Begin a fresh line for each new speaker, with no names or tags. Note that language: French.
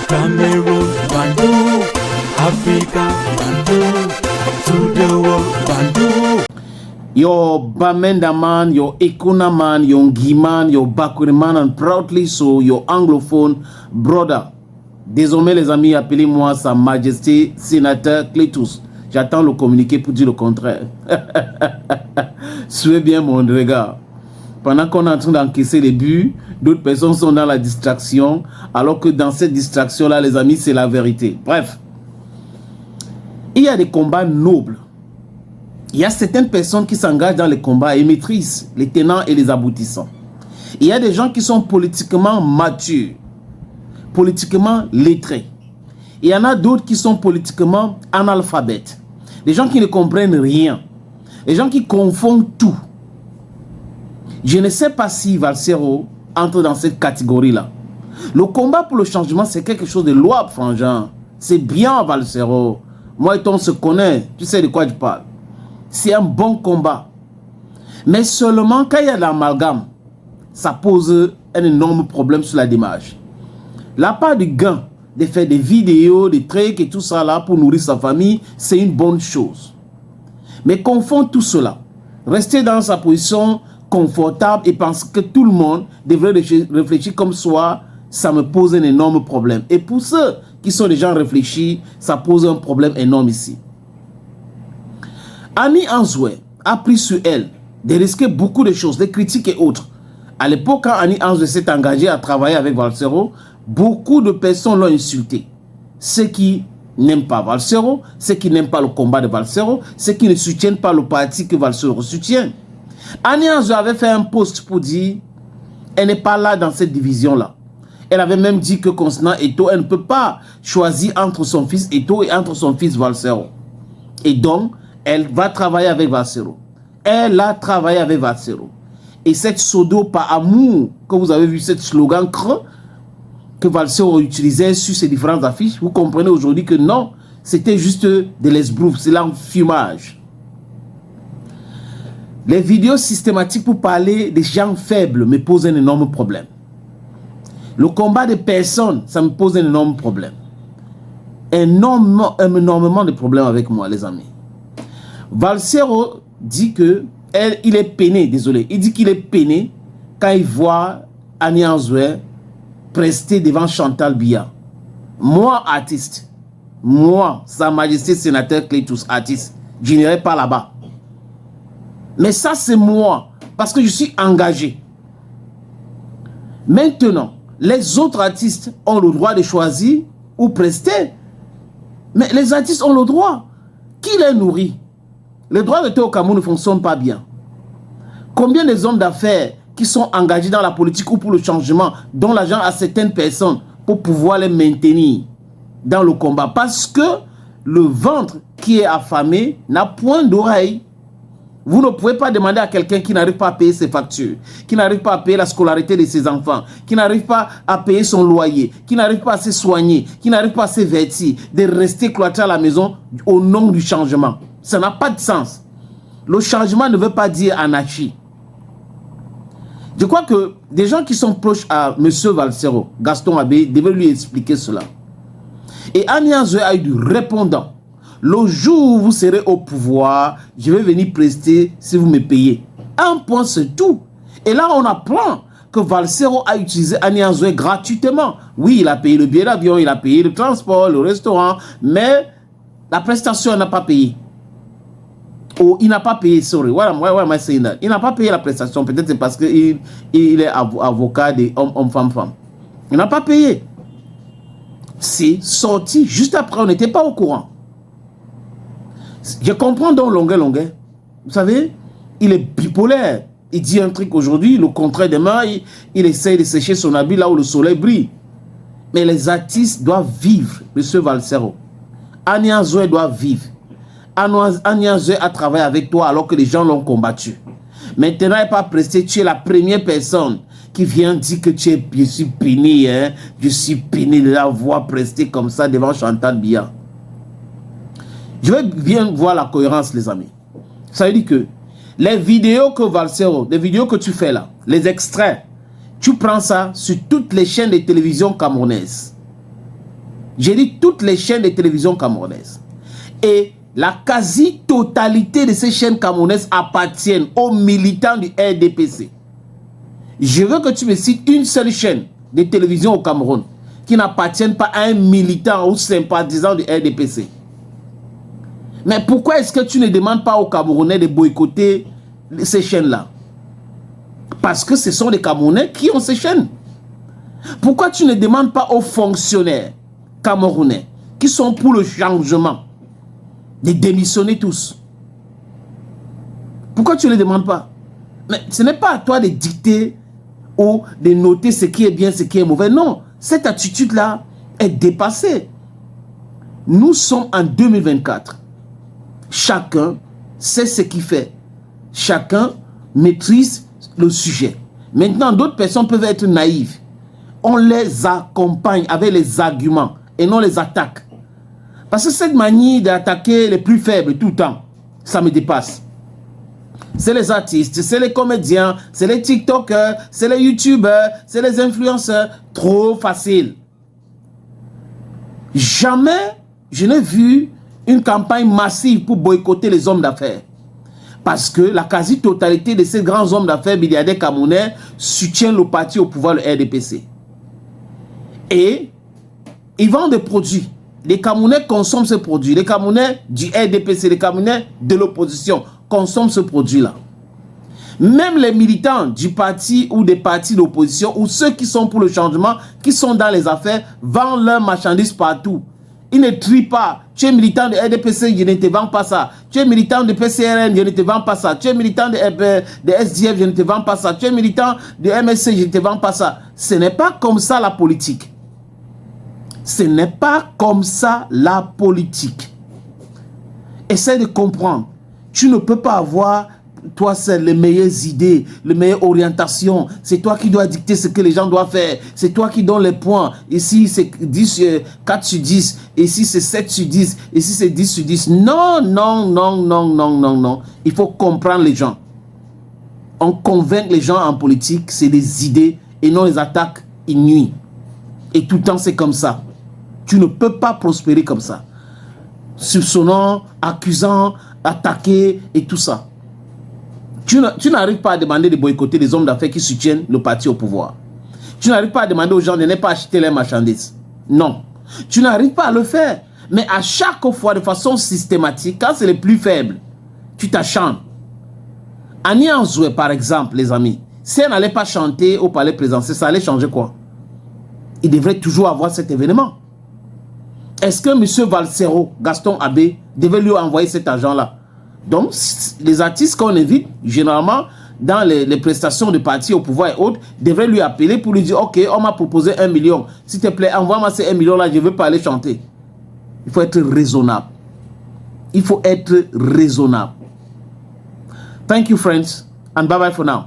Cameroon, Bandung, Africa, Bandung, to the world, Bandung.
Your Bamenda man, your Ekuna man, your Ngi man, your Bakuri man, and proudly so, your anglophone brother. Désormais, les amis, appelez-moi Sa Majesté Sénateur Cletus. J'attends le communiqué pour dire le contraire. Suivez bien mon regard. Pendant qu'on est en train d'encaisser les buts, d'autres personnes sont dans la distraction, alors que dans cette distraction-là, les amis, c'est la vérité. Bref, il y a des combats nobles. Il y a certaines personnes qui s'engagent dans les combats et maîtrisent les tenants et les aboutissants. Il y a des gens qui sont politiquement matures, politiquement lettrés. Il y en a d'autres qui sont politiquement analphabètes. Des gens qui ne comprennent rien. Des gens qui confondent tout. Je ne sais pas si Valsero entre dans cette catégorie-là. Le combat pour le changement, c'est quelque chose de louable, frangin. C'est bien, Valsero. Moi et toi, on se connaît. Tu sais de quoi je parle. C'est un bon combat. Mais seulement quand il y a l'amalgame, ça pose un énorme problème sur la démarche. La part du gain de faire des vidéos, des trucs et tout ça là pour nourrir sa famille, c'est une bonne chose. Mais confondre tout cela, rester dans sa position confortable et penser que tout le monde devrait réfléchir comme soi, ça me pose un énorme problème. Et pour ceux qui sont des gens réfléchis, ça pose un problème énorme ici. Annie Anzoué a pris sur elle de risquer beaucoup de choses, des critiques et autres. À l'époque, quand Annie Anzoué s'est engagée à travailler avec Valsero, beaucoup de personnes l'ont insulté. Ceux qui n'aiment pas Valsero, ceux qui n'aiment pas le combat de Valsero, ceux qui ne soutiennent pas le parti que Valsero soutient. Annie Anzoué avait fait un post pour dire elle n'est pas là dans cette division-là. Elle avait même dit que concernant Eto'o, elle ne peut pas choisir entre son fils Eto'o et entre son fils Valsero. Et donc, elle va travailler avec Valsero. Elle a travaillé avec Valsero. Et cette pseudo par amour, que vous avez vu, cette slogan creux que Valsero utilisait sur ses différentes affiches, vous comprenez aujourd'hui que non, c'était juste de l'esbrouf, c'est l'enfumage. Les vidéos systématiques pour parler des gens faibles me posent un énorme problème. Le combat des personnes, ça me pose un énorme problème. Énormément de problèmes avec moi, les amis. Valsero dit que il est peiné, désolé, il dit qu'il est peiné quand il voit Annie Anzoué prester devant Chantal Biya. Moi, artiste, moi, Sa Majesté Sénateur Cletus, artiste, je n'irai pas là-bas. Mais ça, c'est moi, parce que je suis engagé. Maintenant, les autres artistes ont le droit de choisir ou prester. Mais les artistes ont le droit. Qui les nourrit? Les droits de Théo Cameroun ne fonctionnent pas bien. Combien des hommes d'affaires qui sont engagés dans la politique ou pour le changement dont l'argent à certaines personnes pour pouvoir les maintenir dans le combat? Parce que le ventre qui est affamé n'a point d'oreille. Vous ne pouvez pas demander à quelqu'un qui n'arrive pas à payer ses factures, qui n'arrive pas à payer la scolarité de ses enfants, qui n'arrive pas à payer son loyer, qui n'arrive pas à se soigner, qui n'arrive pas à se vêtir, de rester cloîtré à la maison au nom du changement. Ça n'a pas de sens. Le changement ne veut pas dire anarchie. Je crois que des gens qui sont proches à M. Valsero, Gaston Abbé, devaient lui expliquer cela. Et Annie Anzoué a eu du répondant. Le jour où vous serez au pouvoir, je vais venir prester si vous me payez. Un point, c'est tout. Et là, on apprend que Valsero a utilisé Annie Anzoué gratuitement. Oui, il a payé le billet d'avion, il a payé le transport, le restaurant, mais la prestation, elle n'a pas payé. Oh, il n'a pas payé, sorry. Why am I saying that? Il n'a pas payé la prestation, peut-être c'est parce qu'il est avocat des hommes, femmes. Il n'a pas payé. C'est sorti juste après, on n'était pas au courant. Je comprends donc longueur. Vous savez, il est bipolaire. Il dit un truc aujourd'hui, le contraire demain, il essaye de sécher son habit là où le soleil brille. Mais les artistes doivent vivre, M. Valsero. Annie Anzoué doit vivre. Annie Anzoué a travaillé avec toi alors que les gens l'ont combattu. Maintenant, elle n'est pas prestée. Tu es la première personne qui vient dire que je suis peiné, hein? Je suis peiné de la voir prester comme ça devant Chantal Biya. Je vais bien voir la cohérence, les amis. Ça veut dire que les vidéos que Valsero, les vidéos que tu fais là, les extraits, tu prends ça sur toutes les chaînes de télévision camerounaises. J'ai dit toutes les chaînes de télévision camerounaises. Et la quasi-totalité de ces chaînes camerounaises appartiennent aux militants du RDPC. Je veux que tu me cites une seule chaîne de télévision au Cameroun qui n'appartienne pas à un militant ou sympathisant du RDPC. Mais pourquoi est-ce que tu ne demandes pas aux Camerounais de boycotter ces chaînes-là? Parce que ce sont les Camerounais qui ont ces chaînes. Pourquoi tu ne demandes pas aux fonctionnaires camerounais qui sont pour le changement de démissionner tous? Pourquoi tu ne les demandes pas? Mais ce n'est pas à toi de dicter ou de noter ce qui est bien, ce qui est mauvais. Non, cette attitude-là est dépassée. Nous sommes en 2024. Chacun sait ce qu'il fait. Chacun maîtrise le sujet. Maintenant, d'autres personnes peuvent être naïves. On les accompagne avec les arguments et non les attaques. Parce que cette manière d'attaquer les plus faibles tout le temps, ça me dépasse. C'est les artistes, c'est les comédiens, c'est les TikTokers, c'est les YouTubers, c'est les influenceurs. Trop facile. Jamais je n'ai vu une campagne massive pour boycotter les hommes d'affaires. Parce que la quasi-totalité de ces grands hommes d'affaires milliardaires camerounais soutiennent le parti au pouvoir, le RDPC. Et ils vendent des produits. Les Camerounais consomment ce produit. Les Camerounais du RDPC, les Camerounais de l'opposition consomment ce produit-là. Même les militants du parti ou des partis d'opposition ou ceux qui sont pour le changement, qui sont dans les affaires, vendent leurs marchandises partout. Ils ne trient pas. Tu es militant de RDPC, je ne te vends pas ça. Tu es militant de PCRN, je ne te vends pas ça. Tu es militant de SDF, je ne te vends pas ça. Tu es militant de MSC, je ne te vends pas ça. Ce n'est pas comme ça la politique. Ce n'est pas comme ça la politique. Essaie de comprendre. Tu ne peux pas avoir, toi seul, les meilleures idées, les meilleures orientations. C'est toi qui dois dicter ce que les gens doivent faire. C'est toi qui donnes les points. Ici, c'est 4 sur 10. Ici, c'est 7 sur 10. Ici, c'est 10 sur 10. Non, non, non, non, non, non, non. Il faut comprendre les gens. On convainc les gens en politique, c'est des idées et non les attaques inouïes. Et tout le temps, c'est comme ça. Tu ne peux pas prospérer comme ça. Soupçonnant, accusant, attaquer et tout ça. Tu n'arrives pas à demander de boycotter les hommes d'affaires qui soutiennent le parti au pouvoir. Tu n'arrives pas à demander aux gens de ne pas acheter les marchandises. Non. Tu n'arrives pas à le faire. Mais à chaque fois, de façon systématique, quand c'est les plus faibles, tu t'acharnes. Annie Anzoué, par exemple, les amis, si elle n'allait pas chanter au palais présidentiel, ça allait changer quoi? Il devrait toujours avoir cet événement. Est-ce que M. Valsero, Gaston Abbé, devait lui envoyer cet argent-là? Donc, les artistes qu'on invite, généralement, dans les prestations de parti au pouvoir et autres, devraient lui appeler pour lui dire, OK, on m'a proposé 1 million. S'il te plaît, envoie-moi ces 1 million-là, je ne veux pas aller chanter. Il faut être raisonnable. Il faut être raisonnable. Thank you, friends, and bye-bye for now.